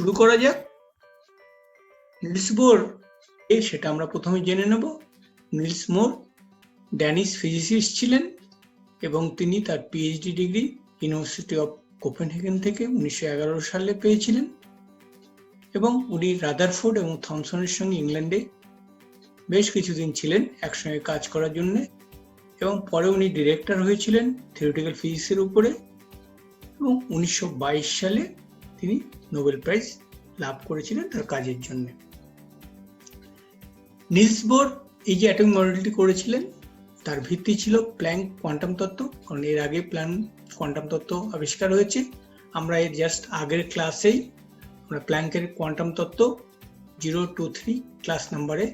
শুরু করা যাক। নিলস বোর সেটা আমরা প্রথমে জেনে নেব। নিলস বোর ড্যানিশ ফিজিসিস্ট ছিলেন এবং তিনি তার PhD degree university of Copenhagen থেকে 1911 সালে পেয়েছিলেন এবং উনি রাদারফোর্ড এবং থমসনের সঙ্গে ইংল্যান্ডে বেশ কিছুদিন ছিলেন একসঙ্গে কাজ করার জন্য এবং পরে উনি ডিরেক্টর হয়েছিলেন থিওরিটিক্যাল ফিজিক্সের উপরে এবং 1922 সালে তিনি নোবেল প্রাইজ লাভ করেছিলেন তার কাজের জন্য। নিলস বোর এই যে অ্যাটমিক মডেলটি করেছিলেন তার ভিত্তি ছিল প্ল্যাঙ্ক কোয়ান্টাম তত্ত্ব, কারণ এর আগে কোয়ান্টাম তত্ত্ব আবিষ্কার হয়েছে। আমরা এর জাস্ট আগের ক্লাসেই আমরা প্ল্যাঙ্কের কোয়ান্টাম তত্ত্ব 023 ক্লাস নাম্বারে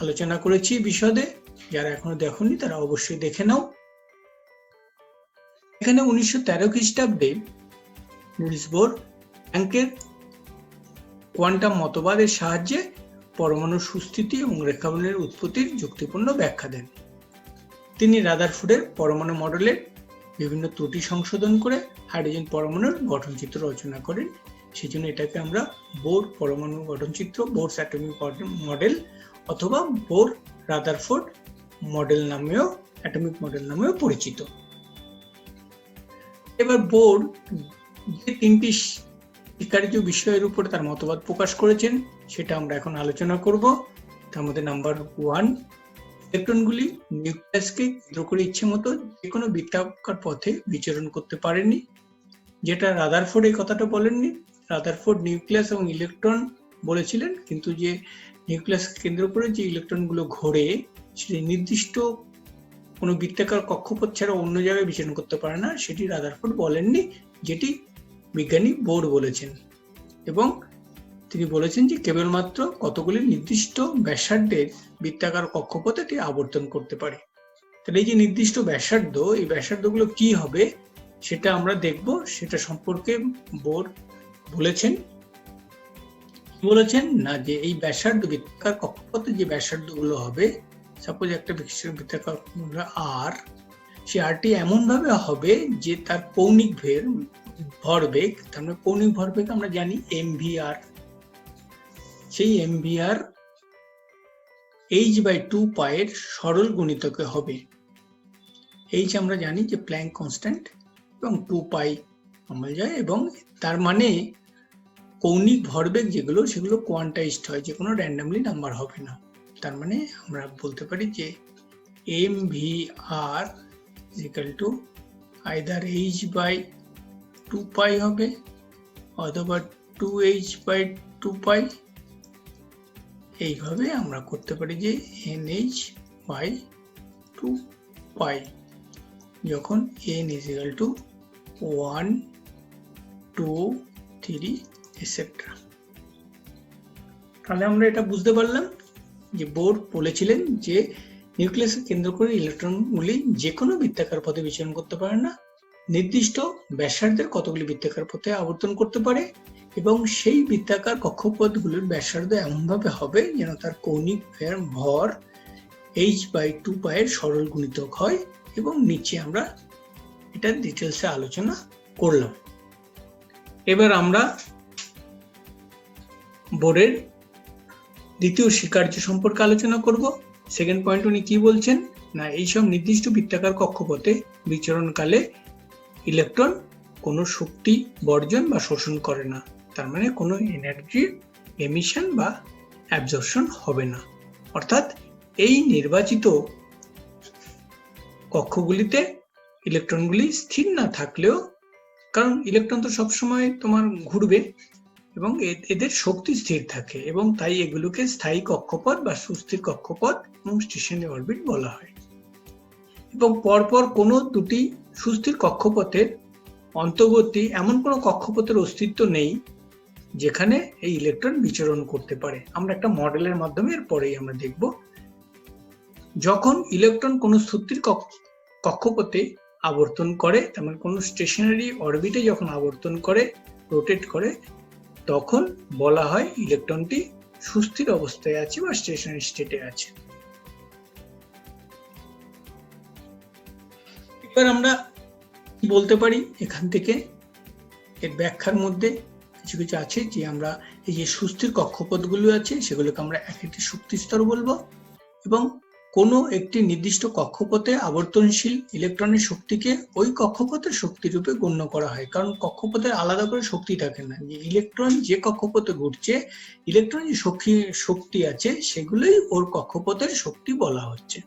আলোচনা করেছি বিশদে। যারা এখনো দেখেননি তারা অবশ্যই দেখে নাও। এখানে 1913 খ্রিস্টাব্দে নিলস বোর প্ল্যাঙ্কের কোয়ান্টাম মতবাদের সাহায্যে পরমাণুর সুস্থিতি এবং রেখাবনের উৎপত্তির যুক্তিপূর্ণ ব্যাখ্যা দেন। তিনি রাদারফোর্ডের পরমাণু মডেলের বিভিন্ন ত্রুটি সংশোধন করে হাইড্রোজেন পরমাণুর গঠনচিত্র রচনা করেন। সেই জন্য এটাকে আমরা বোর পরমাণু গঠনচিত্র, বোরস অ্যাটমিক মডেল অথবা বোর রাদারফোর্ড মডেল নামেও অ্যাটমিক মডেল নামেও পরিচিত। এবার বোর যে তিনটি স্বীকার্য বিষয়ের উপরে তার মতবাদ প্রকাশ করেছেন সেটা আমরা এখন আলোচনা করব। তার মধ্যে নাম্বার 1, ইলেকট্রনগুলি নিউক্লিয়াসকে কেন্দ্র করে ইচ্ছে মতো যে কোনো বৃত্তাকার পথে বিচরণ করতে পারেনি, যেটা রাদারফোর্ড এই কথাটা বলেননি। রাদারফোর্ড নিউক্লিয়াস এবং ইলেকট্রন বলেছিলেন, কিন্তু যে নিউক্লিয়াসকে কেন্দ্র করে যে ইলেকট্রনগুলো ঘোরে সেটি নির্দিষ্ট কোনো বৃত্তাকার কক্ষপথ ছাড়া অন্য জায়গায় বিচরণ করতে পারে না, সেটি রাদারফোর্ড বলেননি, যেটি বিজ্ঞানী বোর বলেছেন। এবং তিনি বলেছেন যে কেবলমাত্র কতগুলি নির্দিষ্ট ব্যাসার্ধের বৃত্তাকার কক্ষপথে এটি আবর্তন করতে পারে। তাহলে এই যে নির্দিষ্ট ব্যাসার্ধ, এই ব্যাসার্ধগুলো কি হবে সেটা আমরা দেখব। সেটা সম্পর্কে বোর বলেছেন না যে এই ব্যাসার্ধ বৃত্তাকার কক্ষপথে যে ব্যাসার্ধগুলো হবে, সাপোজ একটা বৃত্তাকার আর, সে আরটি এমন ভাবে হবে যে তার কৌণিক ভরবেগ, তার মানে কৌণিক ভরবেগ আমরা জানি mvr, সেই mvr h/2π এর সরল গুণিতকে হবে। h আমরা জানি যে প্ল্যাঙ্ক কনস্ট্যান্ট এবং 2π আমরা জানি, এবং তার মানে কৌণিক ভরবেগ যেগুলো সেগুলো কোয়ান্টাইজড হয়, যে কোনো র্যান্ডমলি নাম্বার হবে না। তার মানে আমরা বলতে পারি যে mvr either h/2π হবে অথবা 2h/2π। এইভাবে আমরা করতে পারি যে nh/2π যখন n = 1 2 3 etc. তাহলে আমরা এটা বুঝতে পারলাম যে বোর বলেছিলেন যে নিউক্লিয়াসকে কেন্দ্র করে ইলেকট্রনগুলি যে কোনো বৃত্তাকার পথে বিচরণ করতে পারে না, নির্দিষ্ট ব্যাসার্ধের কতগুলি বৃত্তাকার পথে আবর্তন করতে পারে, এবং সেই বৃত্তাকার কক্ষপথগুলির ব্যাসার্ধ এমনভাবে হবে যেন তার কৌণিক ভর h/2π এর সরল গুণিতক হয়। এবং নিচে আমরা এটা ডিটেলসে আলোচনা করলাম। এবার আমরা বোরের দ্বিতীয় স্বীকার্য সম্পর্কে আলোচনা করব। সেকেন্ড পয়েন্ট উনি কি বলছেন না, এইসব নির্দিষ্ট বৃত্তাকার কক্ষপথে বিচরণকালে ইলেকট্রন কোনো শক্তি বর্জন বা শোষণ করে না, তার মানে কোনো এনার্জির এমিশন বা অ্যাবজর্পশন হবে না। অর্থাৎ এই নির্বাচিত কক্ষগুলিতে ইলেকট্রনগুলি স্থির না থাকলেও, কারণ ইলেকট্রন তো সবসময় তোমার ঘুরবে এবং এদের শক্তি স্থির থাকে, এবং তাই এগুলোকে স্থায়ী কক্ষপথ বা সুস্থির কক্ষপথ এবং স্টেশনারি অরবিট বলা হয়। এবং পরপর কোনো দুটি সুস্থির কক্ষপথের অন্তর্বর্তী এমন কোনো কক্ষপথের অস্তিত্ব নেই যেখানে এই ইলেকট্রন বিচরণ করতে পারে। আমরা একটা মডেলের মাধ্যমে এরপরেই আমরা দেখব। যখন ইলেকট্রন কোনো সুস্থির কক্ষপথে আবর্তন করে, তার মানে কোনো স্টেশনারি অরবিটে যখন আবর্তন করে, রোটেট করে, তখন বলা হয় ইলেকট্রনটি সুস্থির অবস্থায় আছে বা স্টেশনারি স্টেটে আছে। এবার আমরা বলতে পারি এখান থেকে এর ব্যাখ্যার মধ্যে কিছু কিছু আছে যে আমরা এই যে সুস্থির কক্ষপথগুলো আছে সেগুলোকে আমরা এক একটি শক্তি স্তর বলবো, এবং কোনো একটি নির্দিষ্ট কক্ষপথে আবর্তনশীল ইলেকট্রনের শক্তিকে ওই কক্ষপথের শক্তি রূপে গণ্য করা হয়, কারণ কক্ষপথের আলাদা করে শক্তি থাকে না, যে ইলেকট্রন যে কক্ষপথে ঘুরছে ইলেকট্রন যে শক্তি আছে সেগুলোই ওর কক্ষপথের শক্তি বলা হচ্ছে।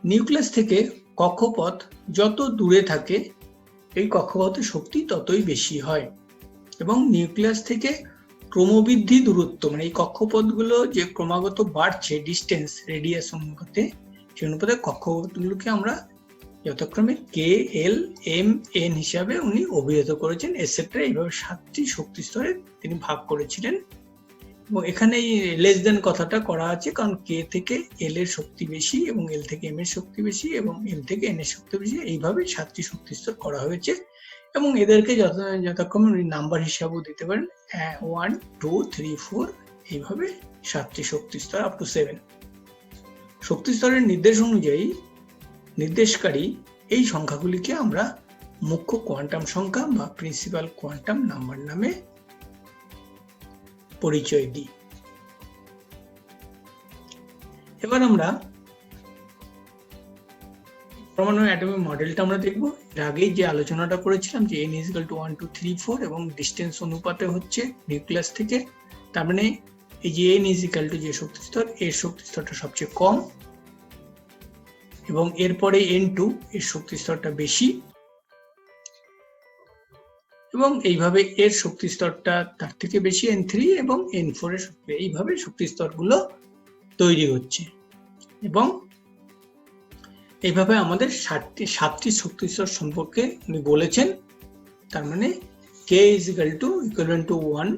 নিউক্লিয়াস থেকে কক্ষপথ যত দূরে থাকে এই কক্ষপথের শক্তি ততই বেশি হয়, এবং নিউক্লিয়াস থেকে ক্রমবৃদ্ধি দূরত্ব মানে এই কক্ষপথগুলো যে ক্রমাগত বাড়ছে ডিস্টেন্স রেডিয়াস অনুপাতে, সেই অনুপাতে কক্ষপথগুলোকে আমরা যথাক্রমে কে এল এম এন হিসাবে উনি অভিহিত করেছেন এটসেট্রা। এইভাবে 7টি শক্তি স্তরে তিনি ভাগ করেছিলেন, এবং এখানে এই লেস দেন কথাটা করা আছে কারণ কে থেকে এল এর শক্তি বেশি এবং এল থেকে এম এর শক্তি বেশি এবং এম থেকে এন এর শক্তি বেশি, এইভাবে 7টি শক্তি স্তর করা হয়েছে। এবং এদেরকে যথাক্রমে নাম্বার হিসাবেও দিতে পারেন 1, 2, 3, 4, এইভাবে 7টি শক্তি স্তর আপ টু 7। শক্তি স্তরের নির্দেশ অনুযায়ী নির্দেশকারী এই সংখ্যাগুলিকে আমরা মুখ্য কোয়ান্টাম সংখ্যা বা প্রিন্সিপাল কোয়ান্টাম নাম্বার নামে পরিচয় দিই। এবার আমরা পরমাণু অ্যাটমিক মডেলটা আমরা দেখব। এর আগেই যে আলোচনাটা করেছিলাম যে n = 1, 2, 3, 4 এবং ডিস্টেন্স অনুপাতে হচ্ছে নিউক্লিয়াস থেকে, তার মানে এই যে n = যে শক্তি স্তর এর শক্তি স্তরটা সবচেয়ে কম এবং এরপরে n2 এর শক্তি স্তরটা বেশি, এবং এইভাবে এর শক্তি স্তরটা তার থেকে বেশি n3 এবং n4 এর শক্তি, এইভাবে শক্তি স্তরগুলো তৈরি হচ্ছে। এবং এইভাবে আমাদের 7টি শক্তি স্তর সম্পর্কে উনি বলেছেন। তার মানে k = 1,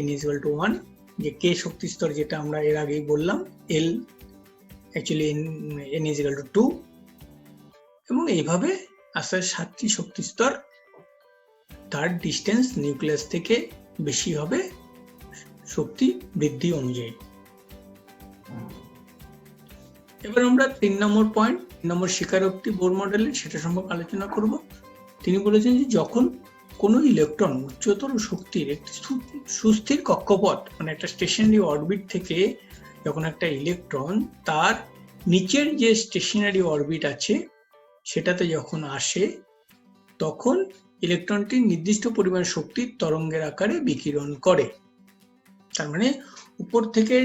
n = 1, যে k শক্তি স্তর যেটা আমরা এর আগেই বললাম, l অ্যাকচুয়ালি n = 2, এবং এইভাবে আস্তে 7টি শক্তি স্তর তার ডিস্টেন্স নিউক্লিয়াস থেকে বেশি হবে শক্তি বৃদ্ধি অনুযায়ী। এবার আমরা 3 নম্বর পয়েন্ট, 3 নম্বর স্বীকারোক্তি বোর মডেলের, সেটা সম্পর্কে আলোচনা করব। তিনি বলেছেন যে যখন কোনো ইলেকট্রন উচ্চতর শক্তির একটি সুস্থির কক্ষপথ মানে একটা স্টেশনারি অরবিট থেকে যখন একটা ইলেকট্রন তার নিচের যে স্টেশনারি অরবিট আছে সেটাতে যখন আসে, তখন ইলেকট্রনটি নির্দিষ্ট পরিমাণ শক্তির তরঙ্গের আকারে বিকিরণ করে। তার মানে উপর থেকে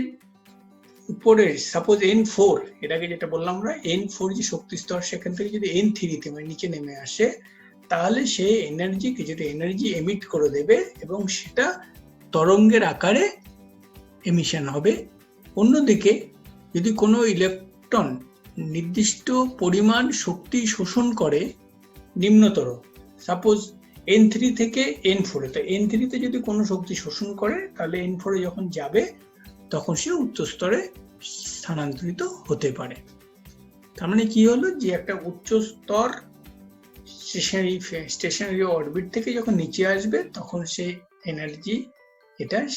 উপরে সাপোজ n4, এটাকে যেটা বললাম আমরা n4 যে শক্তি স্তর, সেখান থেকে যদি n3 তে মানে নিচে নেমে আসে, তাহলে সে এনার্জি কিছুটা এনার্জি এমিট করে দেবে এবং সেটা তরঙ্গের আকারে এমিশন হবে। অন্যদিকে যদি কোনো ইলেকট্রন নির্দিষ্ট পরিমাণ শক্তি শোষণ করে নিম্নতর, সাপোজ n3 থেকে n4, তো n3 তে যদি কোনো শক্তি শোষণ করে তাহলে n4 এ যখন যাবে তখন সে উচ্চ স্তরে স্থানান্তরিত হতে পারে। তার মানে কি হলো, যে একটা উচ্চ স্তর স্টেশনারি অরবিট থেকে যখন নিচে আসবে তখন সে এনার্জি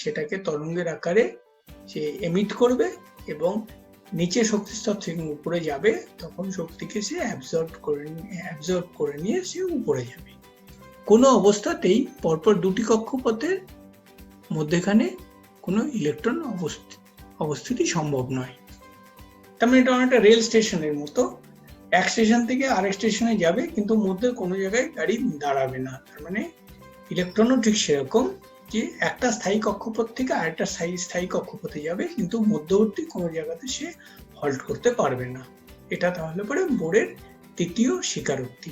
সেটাকে তরঙ্গের আকারে সে এমিট করবে, এবং নিচে শক্তি স্তর থেকে উপরে যাবে তখন শক্তিকে সে অ্যাবজর্ব করে নিয়ে সে উপরে যাবে। কোনো অবস্থাতেই পরপর দুটি কক্ষপথের মধ্যেখানে কোনো ইলেকট্রন অবস্থিতি সম্ভব নয়। তার মানে এটা অনেকটা রেল স্টেশনের মতো, এক স্টেশন থেকে আরেক স্টেশনে যাবে কিন্তু মধ্যে কোনো জায়গায় গাড়ি দাঁড়াবে না। তার মানে ইলেকট্রনও ঠিক সেরকম, যে একটা স্থায়ী কক্ষপথ থেকে আরেকটা স্থায়ী কক্ষপথে যাবে কিন্তু মধ্যবর্তী কোনো জায়গাতে সে হল্ট করতে পারবে না। এটা তাহলে পরে বোরের তৃতীয় স্বীকারোক্তি।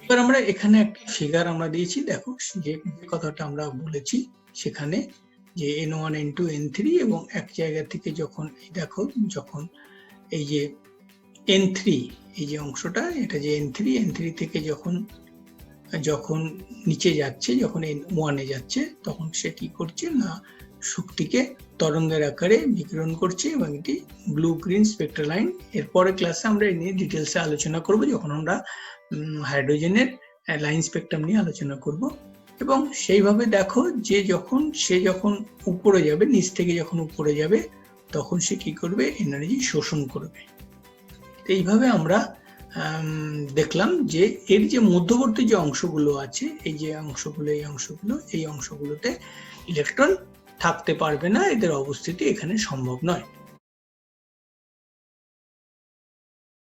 এবার আমরা এখানে একটা ফিগার আমরা দিয়েছি, দেখো যে কথাটা আমরা বলেছি সেখানে যে n1, n2, n3 এবং এক জায়গা থেকে যখন দেখো যখন এই যে n3 এই যে অংশটা, এটা যে n3 থেকে যখন নিচে যাচ্ছে, যখন n1 এ যাচ্ছে তখন সে কি করছে না শক্তিকে তরঙ্গের আকারে বিকিরণ করছে, এবং এটি ব্লু গ্রিন স্পেকট্রাল লাইন। এরপরে ক্লাসে আমরা এই নিয়ে ডিটেলসে আলোচনা করব যখন আমরা হাইড্রোজেনের লাইন স্পেকট্রাম নিয়ে আলোচনা করব। এবং সেইভাবে দেখো যে সে যখন উপরে যাবে, নিচ থেকে যখন উপরে যাবে তখন সে কি করবে, এনার্জি শোষণ করবে। এইভাবে আমরা দেখলাম যে এর যে মধ্যবর্তী যে অংশগুলো আছে, এই যে অংশগুলো, এই অংশগুলোতে ইলেকট্রন থাকতে পারবে না, এদের অবস্থিতি এখানে সম্ভব নয়।